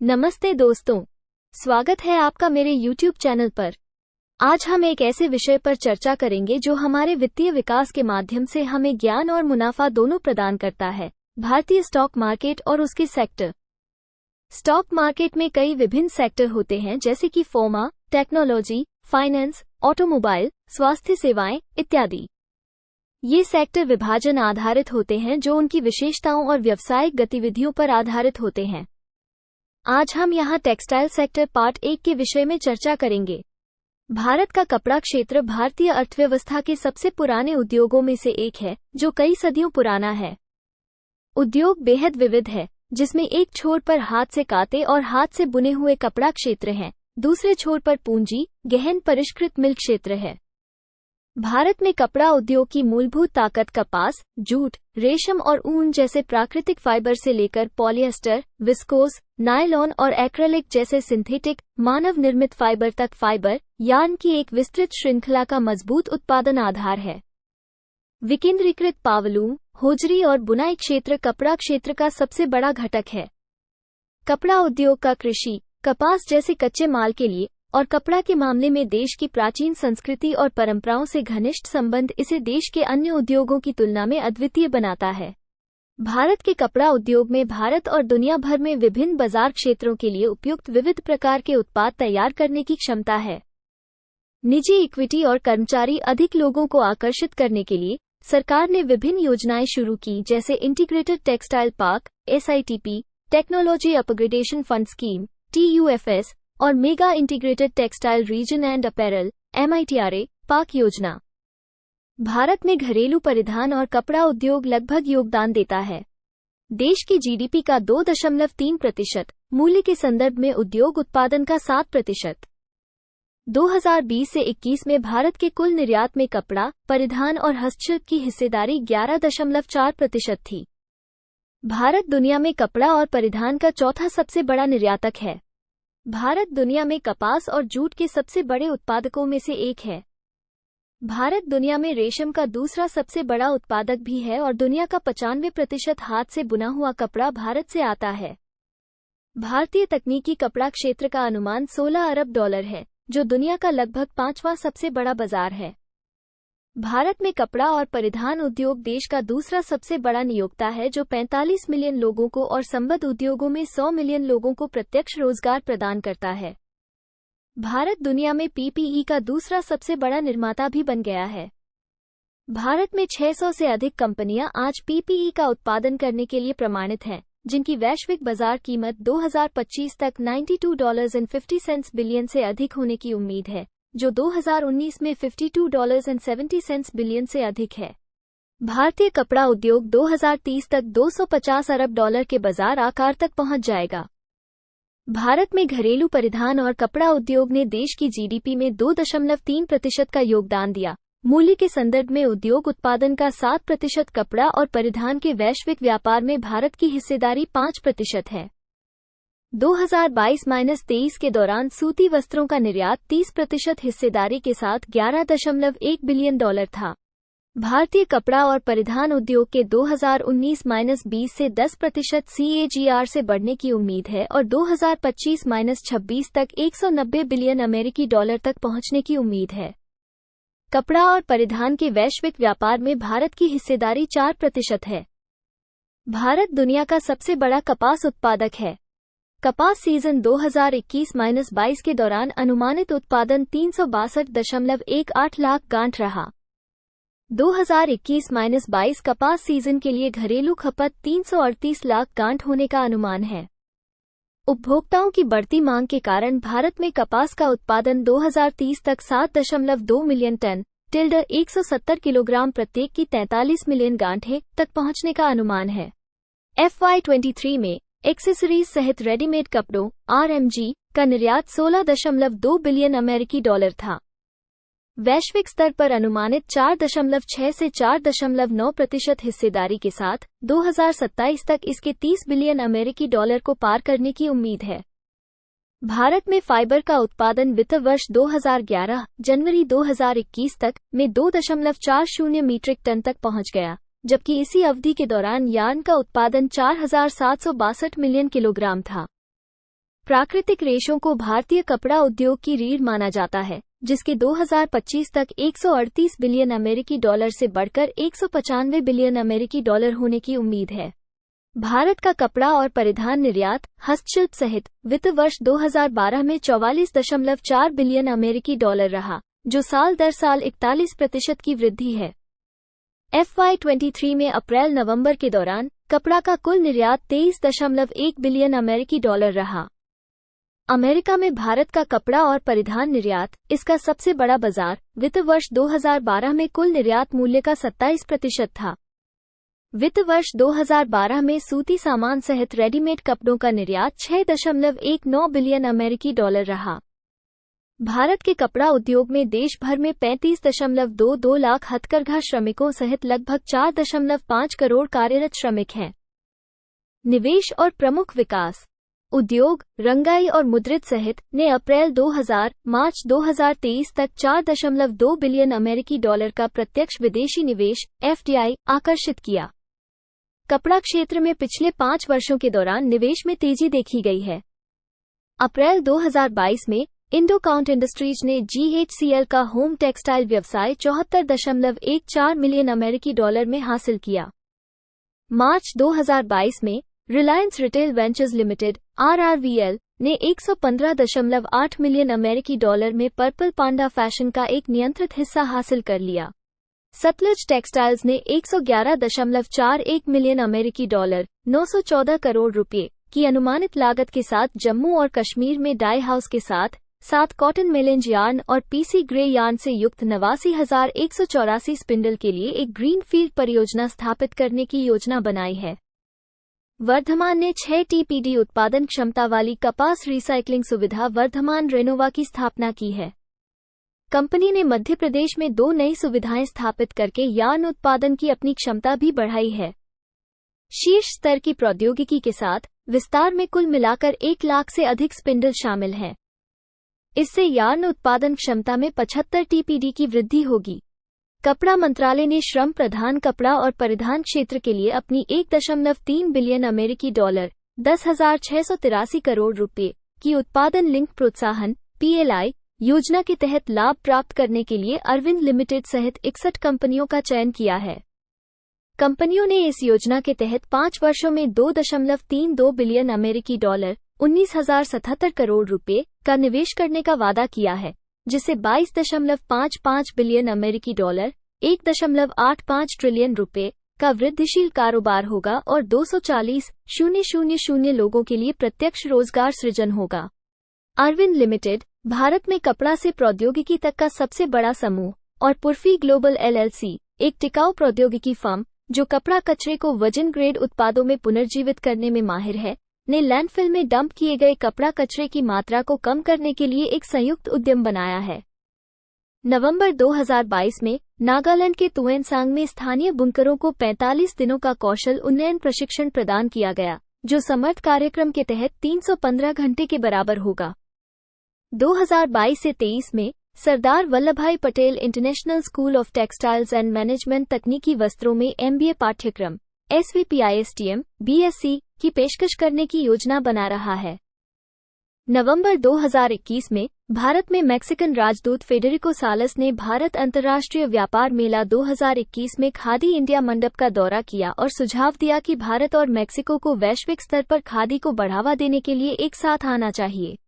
नमस्ते दोस्तों, स्वागत है आपका मेरे YouTube चैनल पर। आज हम एक ऐसे विषय पर चर्चा करेंगे जो हमारे वित्तीय विकास के माध्यम से हमें ज्ञान और मुनाफा दोनों प्रदान करता है, भारतीय स्टॉक मार्केट और उसके सेक्टर। स्टॉक मार्केट में कई विभिन्न सेक्टर होते हैं जैसे कि फार्मा, टेक्नोलॉजी, फाइनेंस, ऑटोमोबाइल, स्वास्थ्य सेवाएं इत्यादि। ये सेक्टर विभाजन आधारित होते हैं जो उनकी विशेषताओं और व्यावसायिक गतिविधियों पर आधारित होते हैं। आज हम यहाँ टेक्सटाइल सेक्टर पार्ट 1 के विषय में चर्चा करेंगे। भारत का कपड़ा क्षेत्र भारतीय अर्थव्यवस्था के सबसे पुराने उद्योगों में से एक है, जो कई सदियों पुराना है। उद्योग बेहद विविध है, जिसमें एक छोर पर हाथ से काते और हाथ से बुने हुए कपड़ा क्षेत्र है, दूसरे छोर पर पूंजी, गहन परिष्कृत मिल क्षेत्र है। भारत में कपड़ा उद्योग की मूलभूत ताकत कपास, जूट, रेशम और ऊन जैसे प्राकृतिक फाइबर से लेकर पॉलिएस्टर, विस्कोस, नायलॉन और एक्रेलिक जैसे सिंथेटिक, मानव निर्मित फाइबर तक फाइबर यार्न की एक विस्तृत श्रृंखला का मजबूत उत्पादन आधार है। विकेंद्रीकृत पावलूम, होजरी और बुनाई क्षेत्र कपड़ा क्षेत्र का सबसे बड़ा घटक है। कपड़ा उद्योग का कृषि, कपास जैसे कच्चे माल के लिए और कपड़ा के मामले में देश की प्राचीन संस्कृति और परंपराओं से घनिष्ठ संबंध इसे देश के अन्य उद्योगों की तुलना में अद्वितीय बनाता है। भारत के कपड़ा उद्योग में भारत और दुनिया भर में विभिन्न बाजार क्षेत्रों के लिए उपयुक्त विविध प्रकार के उत्पाद तैयार करने की क्षमता है। निजी इक्विटी और कर्मचारी अधिक लोगों को आकर्षित करने के लिए सरकार ने विभिन्न योजनाएं शुरू की, जैसे integrated textile park (SITP), technology upgradation fund scheme (TUFS) और mega integrated textile reason and apparel (MITRA) पाक योजना। भारत में घरेलू परिधान और कपड़ा उद्योग लगभग योगदान देता है। देश की GDP का 2.3%, मूल्य के संदर्भ में उद्योग उत्पादन का 7%। 2020 से 21 में भारत के कुल निर्यात में कपड़ा, परिधान और हस्तशिल्प की हिस्सेदारी 11.4% थी। भारत दुनिया में कपड़ा और परिधान का चौथा सबसे बड़ा निर्यातक है। भारत दुनिया में कपास और जूट के सबसे बड़े उत्पादकों में से एक है। भारत दुनिया में रेशम का दूसरा सबसे बड़ा उत्पादक भी है और दुनिया का 95% हाथ से बुना हुआ कपड़ा भारत से आता है। भारतीय तकनीकी कपड़ा क्षेत्र का अनुमान $16 अरब है, जो दुनिया का लगभग 5वां सबसे बड़ा बाजार है। भारत में कपड़ा और परिधान उद्योग देश का दूसरा सबसे बड़ा नियोक्ता है, जो 45 मिलियन लोगों को और संबद्ध उद्योगों में 100 मिलियन लोगों को प्रत्यक्ष रोजगार प्रदान करता है। भारत दुनिया में PPE का दूसरा सबसे बड़ा निर्माता भी बन गया है। भारत में 600 से अधिक कंपनियां आज PPE का उत्पादन करने के लिए प्रमाणित हैं, जिनकी वैश्विक बाजार कीमत 2025 तक $92.50 बिलियन से अधिक होने की उम्मीद है, जो 2019 में $52.70 बिलियन से अधिक है। भारतीय कपड़ा उद्योग 2030 तक $250 अरब के बाजार आकार तक पहुंच जाएगा। भारत में घरेलू परिधान और कपड़ा उद्योग ने देश की GDP में 2.3% का योगदान दिया। मूल्य के संदर्भ में उद्योग उत्पादन का 7%, कपड़ा और परिधान के वैश्विक व्यापार में भारत की हिस्सेदारी 5% है। 2022-23 के दौरान सूती वस्त्रों का निर्यात 30% हिस्सेदारी के साथ $11.1 बिलियन था। भारतीय कपड़ा और परिधान उद्योग के 2019-20 से 10% CAGR से बढ़ने की उम्मीद है और 2025-26 तक $190 बिलियन अमेरिकी डॉलर तक पहुंचने की उम्मीद है। कपड़ा और परिधान के वैश्विक व्यापार में भारत की हिस्सेदारी 4% है। भारत दुनिया का सबसे बड़ा कपास उत्पादक है। कपास सीजन 2021-22 के दौरान अनुमानित उत्पादन 362.18 लाख गांठ रहा। 2021-22 कपास सीजन के लिए घरेलू खपत 338 लाख गांठ होने का अनुमान है। उपभोक्ताओं की बढ़ती मांग के कारण भारत में कपास का उत्पादन 2030 तक 7.2 मिलियन टन (170 किलोग्राम प्रत्येक की 43 मिलियन गांठें) तक पहुंचने का अनुमान है। FY23 में एक्सेसरीज सहित रेडीमेड कपड़ों (RMG) का निर्यात 16.2 बिलियन अमेरिकी डॉलर था। वैश्विक स्तर पर अनुमानित 4.6 से 4.9% हिस्सेदारी के साथ 2027 तक इसके 30 बिलियन अमेरिकी डॉलर को पार करने की उम्मीद है। भारत में फाइबर का उत्पादन वित्त वर्ष 2011 जनवरी 2021 तक में 2.40 मीट्रिक टन तक पहुंच गया, जबकि इसी अवधि के दौरान यार्न का उत्पादन 4,762 मिलियन किलोग्राम था। प्राकृतिक रेशों को भारतीय कपड़ा उद्योग की रीढ़ माना जाता है, जिसके 2025 तक 138 बिलियन अमेरिकी डॉलर से बढ़कर 195 बिलियन अमेरिकी डॉलर होने की उम्मीद है। भारत का कपड़ा और परिधान निर्यात, हस्तशिल्प सहित वित्त वर्ष 2012 में 44.4 बिलियन अमेरिकी डॉलर रहा, जो साल दर साल 41% की वृद्धि है। FY23 में अप्रैल-नवंबर के दौरान कपड़ा का कुल निर्यात 23.1 बिलियन अमेरिकी डॉलर रहा। अमेरिका में भारत का कपड़ा और परिधान निर्यात, इसका सबसे बड़ा बाजार, वित्त वर्ष 2012 में कुल निर्यात मूल्य का 27% था। वित्त वर्ष 2012 में सूती सामान सहित रेडीमेड कपड़ों का निर्यात 6.19 बिलियन अमेरिकी डॉलर रहा। भारत के कपड़ा उद्योग में देश भर में 35.22 लाख हथकरघा श्रमिकों सहित लगभग 4.5 करोड़ कार्यरत श्रमिक हैं। निवेश और प्रमुख विकास उद्योग, रंगाई और मुद्रित सहित ने अप्रैल 2000 मार्च 2023 तक 4.2 बिलियन अमेरिकी डॉलर का प्रत्यक्ष विदेशी निवेश FDI आकर्षित किया। कपड़ा क्षेत्र में पिछले 5 वर्षों के दौरान निवेश में तेजी देखी गई है। अप्रैल 2022 में इंडोकाउंट इंडस्ट्रीज ने GHCL का होम टेक्सटाइल व्यवसाय 74.14 मिलियन अमेरिकी डॉलर में हासिल किया। मार्च 2022 में Reliance retail ventures limited RRVL ने 115.8 मिलियन अमेरिकी डॉलर में पर्पल पांडा फैशन का एक नियंत्रित हिस्सा हासिल कर लिया। सतलुज टेक्सटाइल्स ने 111.41 मिलियन अमेरिकी डॉलर 914 करोड़ रुपए की अनुमानित लागत के साथ जम्मू और कश्मीर में डाई हाउस के साथ कॉटन मेलेंज यार्न और PC ग्रे यार्न से युक्त 89,184 स्पिंडल के लिए एक ग्रीनफील्ड परियोजना स्थापित करने की योजना बनाई है। वर्धमान ने 6 TPD उत्पादन क्षमता वाली कपास रिसाइकलिंग सुविधा वर्धमान रेनोवा की स्थापना की है। कंपनी ने मध्य प्रदेश में 2 नई सुविधाएं स्थापित करके यार्न उत्पादन की अपनी क्षमता भी बढ़ाई है। शीर्ष स्तर की प्रौद्योगिकी के साथ विस्तार में कुल मिलाकर 1 लाख से अधिक स्पिंडल शामिल हैं। इससे यार्न उत्पादन क्षमता में 75 TPD की वृद्धि होगी। कपड़ा मंत्रालय ने श्रम प्रधान कपड़ा और परिधान क्षेत्र के लिए अपनी 1.3 बिलियन अमेरिकी डॉलर 10,683 करोड़ रुपए की उत्पादन लिंक प्रोत्साहन PLI योजना के तहत लाभ प्राप्त करने के लिए अरविंद लिमिटेड सहित 61 कंपनियों का चयन किया है। कंपनियों ने इस योजना के तहत 5 वर्षों में 2.32 बिलियन अमेरिकी डॉलर 19,077 करोड़ रुपए का निवेश करने का वादा किया है, जिससे 22.55 बिलियन अमेरिकी डॉलर 1.85 ट्रिलियन रुपए का वृद्धिशील कारोबार होगा और 240,000 लोगों के लिए प्रत्यक्ष रोजगार सृजन होगा। अरविंद लिमिटेड भारत में कपड़ा से प्रौद्योगिकी तक का सबसे बड़ा समूह और पुरफी ग्लोबल LLC, एक टिकाऊ प्रौद्योगिकी फर्म जो कपड़ा कचरे को वजन ग्रेड उत्पादों में पुनर्जीवित करने में माहिर है, ने लैंडफिल में डंप किए गए कपड़ा कचरे की मात्रा को कम करने के लिए एक संयुक्त उद्यम बनाया है। नवंबर 2022 में नागालैंड के तुएनसांग में स्थानीय बुनकरों को 45 दिनों का कौशल उन्नयन प्रशिक्षण प्रदान किया गया, जो समर्थ कार्यक्रम के तहत 315 घंटे के बराबर होगा। 2022 से 23 में Sardar Vallabhbhai Patel international school of textiles and management तकनीकी वस्त्रों में MBA पाठ्यक्रम SVPISTM BSc की पेशकश करने की योजना बना रहा है। नवंबर 2021 में भारत में मैक्सिकन राजदूत फेडेरिको सालस ने भारत अंतर्राष्ट्रीय व्यापार मेला 2021 में खादी इंडिया मंडप का दौरा किया और सुझाव दिया कि भारत और मैक्सिको को वैश्विक स्तर पर खादी को बढ़ावा देने के लिए एक साथ आना चाहिए।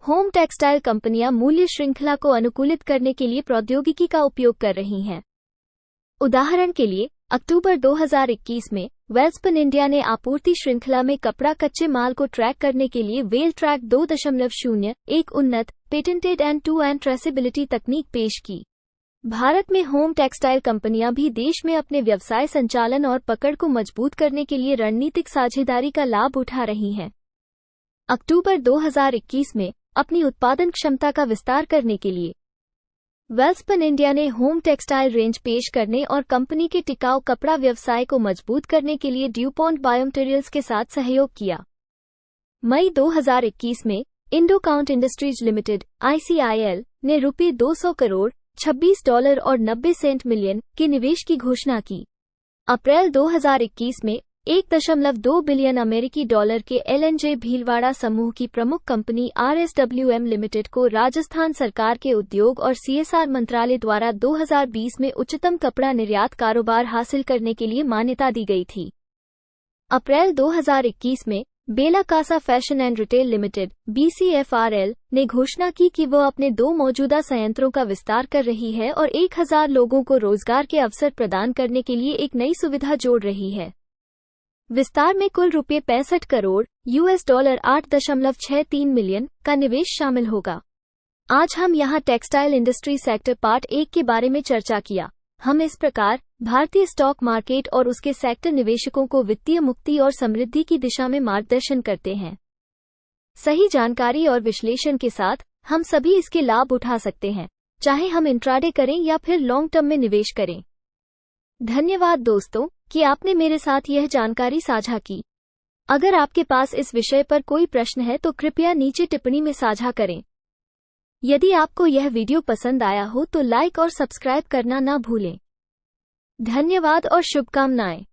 होम टेक्सटाइल कंपनियां मूल्य श्रृंखला को अनुकूलित करने के लिए प्रौद्योगिकी का उपयोग कर रही हैं। उदाहरण के लिए, अक्टूबर 2021 में वेल्सपन इंडिया ने आपूर्ति श्रृंखला में कपड़ा कच्चे माल को ट्रैक करने के लिए वेल ट्रैक 2.0 एक उन्नत patented end to end traceability तकनीक पेश की। भारत में होम टेक्सटाइल कंपनियां भी देश में अपने व्यवसाय संचालन और पकड़ को मजबूत करने के लिए रणनीतिक साझेदारी का लाभ उठा रही हैं। अक्टूबर 2021 में अपनी उत्पादन क्षमता का विस्तार करने के लिए वेल्सपन इंडिया ने होम टेक्सटाइल रेंज पेश करने और कंपनी के टिकाऊ कपड़ा व्यवसाय को मजबूत करने के लिए ड्यूपॉन्ट बायोमटेरियल्स के साथ सहयोग किया। मई 2021 में इंडोकाउंट इंडस्ट्रीज लिमिटेड ICIL ने रुपये 200 करोड़ $26 और 90 सेंट मिलियन के निवेश की घोषणा की। अप्रैल 2021 में $1.2 बिलियन अमेरिकी डॉलर के LNJ भीलवाड़ा समूह की प्रमुख कंपनी RSWM लिमिटेड को राजस्थान सरकार के उद्योग और CSR मंत्रालय द्वारा 2020 में उच्चतम कपड़ा निर्यात कारोबार हासिल करने के लिए मान्यता दी गई थी। अप्रैल 2021 में Bella Casa fashion and retail limited BCFRL ने घोषणा की कि वह अपने 2 मौजूदा संयंत्रों का विस्तार कर रही है और 1000 लोगों को रोजगार के अवसर प्रदान करने के लिए एक नई सुविधा जोड़ रही है। विस्तार में कुल ₹65 करोड़ $8.63 मिलियन का निवेश शामिल होगा। आज हम यहाँ टेक्सटाइल इंडस्ट्री सेक्टर पार्ट 1 के बारे में चर्चा किया। हम इस प्रकार भारतीय स्टॉक मार्केट और उसके सेक्टर निवेशकों को वित्तीय मुक्ति और समृद्धि की दिशा में मार्गदर्शन करते हैं। सही जानकारी और विश्लेषण के साथ हम सभी इसके लाभ उठा सकते हैं, चाहे हम इंट्राडे करें या फिर लॉन्ग टर्म में निवेश करें। धन्यवाद दोस्तों कि आपने मेरे साथ यह जानकारी साझा की। अगर आपके पास इस विषय पर कोई प्रश्न है तो कृपया नीचे टिप्पणी में साझा करें। यदि आपको यह वीडियो पसंद आया हो तो लाइक और सब्सक्राइब करना ना भूलें। धन्यवाद और शुभकामनाएं।